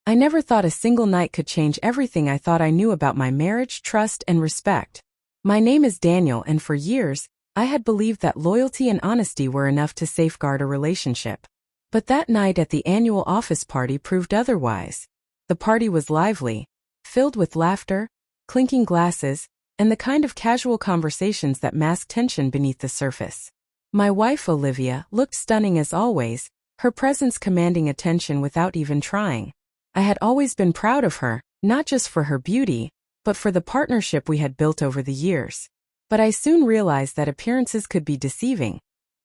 I never thought a single night could change everything I thought I knew about my marriage, trust, and respect. My name is Daniel, and for years, I had believed that loyalty and honesty were enough to safeguard a relationship. But that night at the annual office party proved otherwise. The party was lively, filled with laughter, clinking glasses, and the kind of casual conversations that mask tension beneath the surface. My wife Olivia looked stunning as always, her presence commanding attention without even trying. I had always been proud of her, not just for her beauty, but for the partnership we had built over the years. But I soon realized that appearances could be deceiving,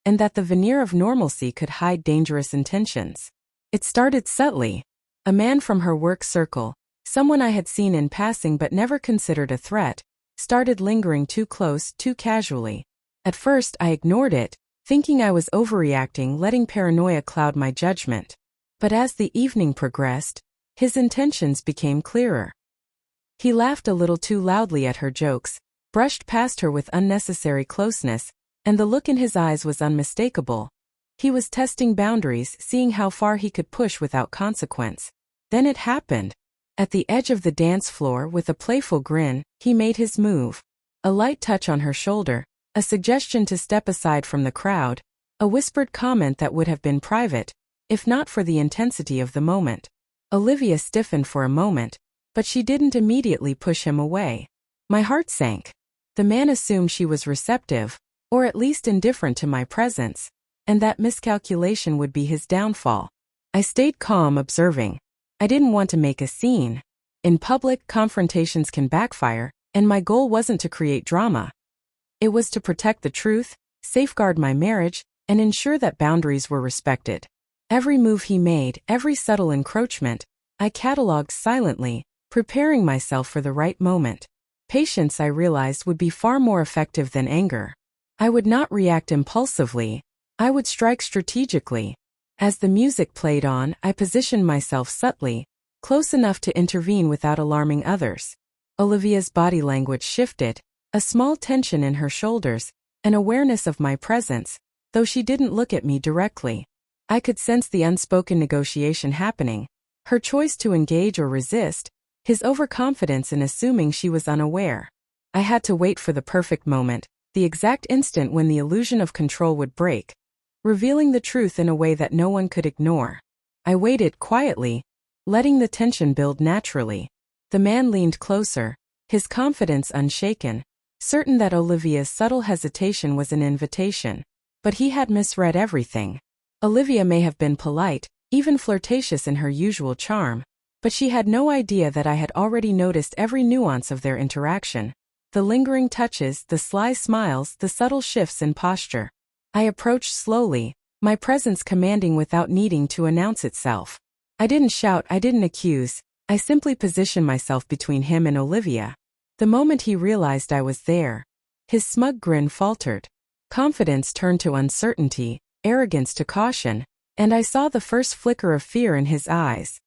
and that the veneer of normalcy could hide dangerous intentions. It started subtly. A man from her work circle, someone I had seen in passing but never considered a threat, started lingering too close, too casually. At first I ignored it, thinking I was overreacting, letting paranoia cloud my judgment. But as the evening progressed, his intentions became clearer. He laughed a little too loudly at her jokes, brushed past her with unnecessary closeness, and the look in his eyes was unmistakable. He was testing boundaries, seeing how far he could push without consequence. Then it happened. At the edge of the dance floor, with a playful grin, he made his move. A light touch on her shoulder, a suggestion to step aside from the crowd, a whispered comment that would have been private, if not for the intensity of the moment. Olivia stiffened for a moment, but she didn't immediately push him away. My heart sank. The man assumed she was receptive, or at least indifferent to my presence, and that miscalculation would be his downfall. I stayed calm, observing. I didn't want to make a scene. In public, confrontations can backfire, and my goal wasn't to create drama. It was to protect the truth, safeguard my marriage, and ensure that boundaries were respected. Every move he made, every subtle encroachment, I catalogued silently, preparing myself for the right moment. Patience, I realized, would be far more effective than anger. I would not react impulsively. I would strike strategically. As the music played on, I positioned myself subtly, close enough to intervene without alarming others. Olivia's body language shifted, a small tension in her shoulders, an awareness of my presence, though she didn't look at me directly. I could sense the unspoken negotiation happening, her choice to engage or resist, his overconfidence in assuming she was unaware. I had to wait for the perfect moment, the exact instant when the illusion of control would break, revealing the truth in a way that no one could ignore. I waited quietly, letting the tension build naturally. The man leaned closer, his confidence unshaken, certain that Olivia's subtle hesitation was an invitation. But he had misread everything. Olivia may have been polite, even flirtatious in her usual charm, but she had no idea that I had already noticed every nuance of their interaction. The lingering touches, the sly smiles, the subtle shifts in posture. I approached slowly, my presence commanding without needing to announce itself. I didn't shout, I didn't accuse, I simply positioned myself between him and Olivia. The moment he realized I was there, his smug grin faltered. Confidence turned to uncertainty, arrogance to caution, and I saw the first flicker of fear in his eyes.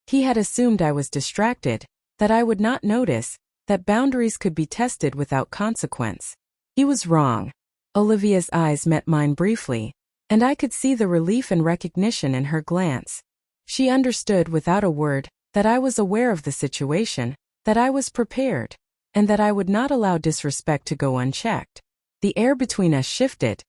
He had assumed I was distracted, that I would not notice, that boundaries could be tested without consequence. He was wrong. Olivia's eyes met mine briefly, and I could see the relief and recognition in her glance. She understood without a word that I was aware of the situation, that I was prepared, and that I would not allow disrespect to go unchecked. The air between us shifted.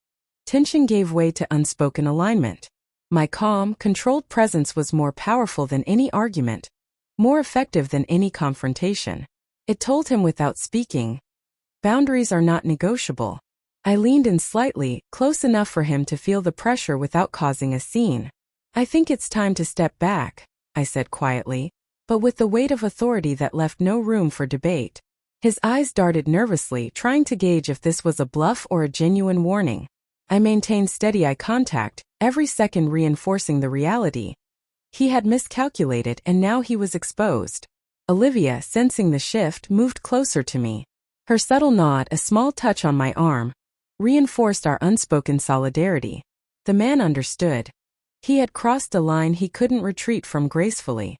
Tension gave way to unspoken alignment. My calm, controlled presence was more powerful than any argument, more effective than any confrontation. It told him without speaking, boundaries are not negotiable. I leaned in slightly, close enough for him to feel the pressure without causing a scene. I think it's time to step back, I said quietly, but with the weight of authority that left no room for debate. His eyes darted nervously, trying to gauge if this was a bluff or a genuine warning. I maintained steady eye contact, every second reinforcing the reality. He had miscalculated and now he was exposed. Olivia, sensing the shift, moved closer to me. Her subtle nod, a small touch on my arm, reinforced our unspoken solidarity. The man understood. He had crossed a line he couldn't retreat from gracefully.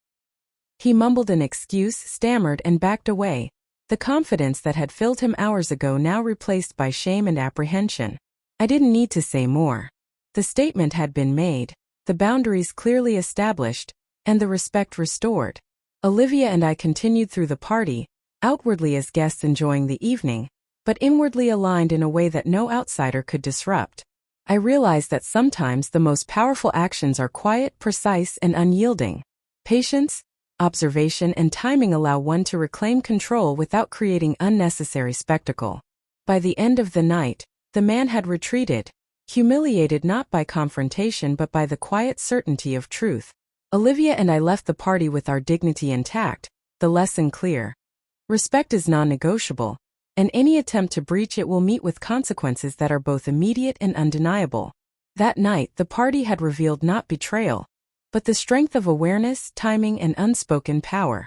He mumbled an excuse, stammered, and backed away, the confidence that had filled him hours ago now replaced by shame and apprehension. I didn't need to say more. The statement had been made, the boundaries clearly established, and the respect restored. Olivia and I continued through the party, outwardly as guests enjoying the evening, but inwardly aligned in a way that no outsider could disrupt. I realized that sometimes the most powerful actions are quiet, precise, and unyielding. Patience, observation, and timing allow one to reclaim control without creating unnecessary spectacle. By the end of the night, the man had retreated, humiliated not by confrontation but by the quiet certainty of truth. Olivia and I left the party with our dignity intact, the lesson clear. Respect is non-negotiable, and any attempt to breach it will meet with consequences that are both immediate and undeniable. That night, the party had revealed not betrayal, but the strength of awareness, timing, and unspoken power.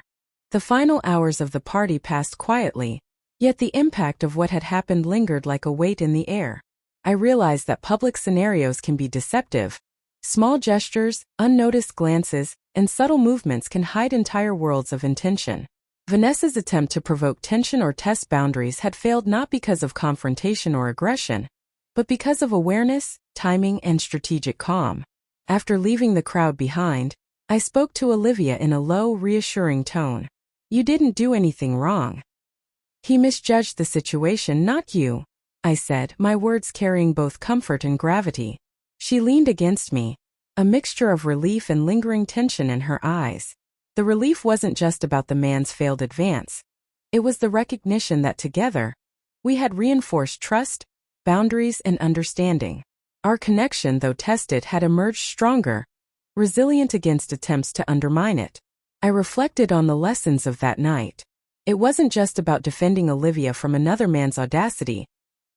The final hours of the party passed quietly, yet the impact of what had happened lingered like a weight in the air. I realized that public scenarios can be deceptive. Small gestures, unnoticed glances, and subtle movements can hide entire worlds of intention. Vanessa's attempt to provoke tension or test boundaries had failed not because of confrontation or aggression, but because of awareness, timing, and strategic calm. After leaving the crowd behind, I spoke to Olivia in a low, reassuring tone. "You didn't do anything wrong. He misjudged the situation, not you," I said, my words carrying both comfort and gravity. She leaned against me, a mixture of relief and lingering tension in her eyes. The relief wasn't just about the man's failed advance. It was the recognition that together, we had reinforced trust, boundaries, and understanding. Our connection, though tested, had emerged stronger, resilient against attempts to undermine it. I reflected on the lessons of that night. It wasn't just about defending Olivia from another man's audacity.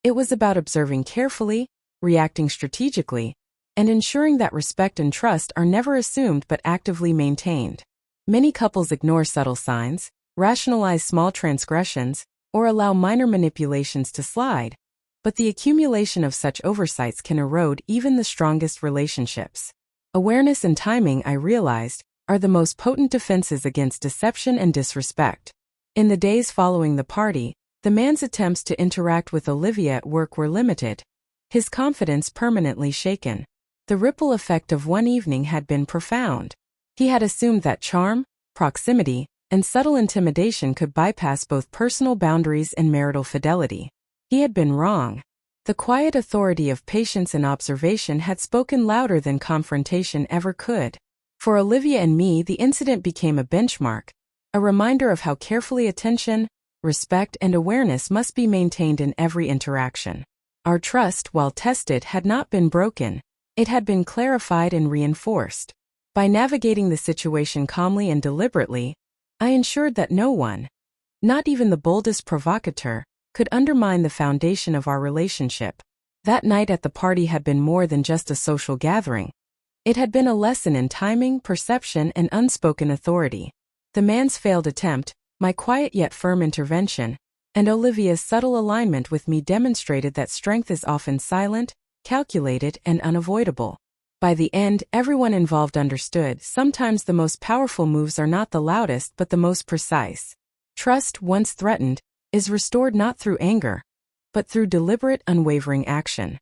It was about observing carefully, reacting strategically, and ensuring that respect and trust are never assumed but actively maintained. Many couples ignore subtle signs, rationalize small transgressions, or allow minor manipulations to slide, but the accumulation of such oversights can erode even the strongest relationships. Awareness and timing, I realized, are the most potent defenses against deception and disrespect. In the days following the party, the man's attempts to interact with Olivia at work were limited, his confidence permanently shaken. The ripple effect of one evening had been profound. He had assumed that charm, proximity, and subtle intimidation could bypass both personal boundaries and marital fidelity. He had been wrong. The quiet authority of patience and observation had spoken louder than confrontation ever could. For Olivia and me, the incident became a benchmark, a reminder of how carefully attention, respect, and awareness must be maintained in every interaction. Our trust, while tested, had not been broken. It had been clarified and reinforced. By navigating the situation calmly and deliberately, I ensured that no one, not even the boldest provocateur, could undermine the foundation of our relationship. That night at the party had been more than just a social gathering. It had been a lesson in timing, perception, and unspoken authority. The man's failed attempt, my quiet yet firm intervention, and Olivia's subtle alignment with me demonstrated that strength is often silent, calculated, and unavoidable. By the end, everyone involved understood sometimes the most powerful moves are not the loudest but the most precise. Trust, once threatened, is restored not through anger, but through deliberate, unwavering action.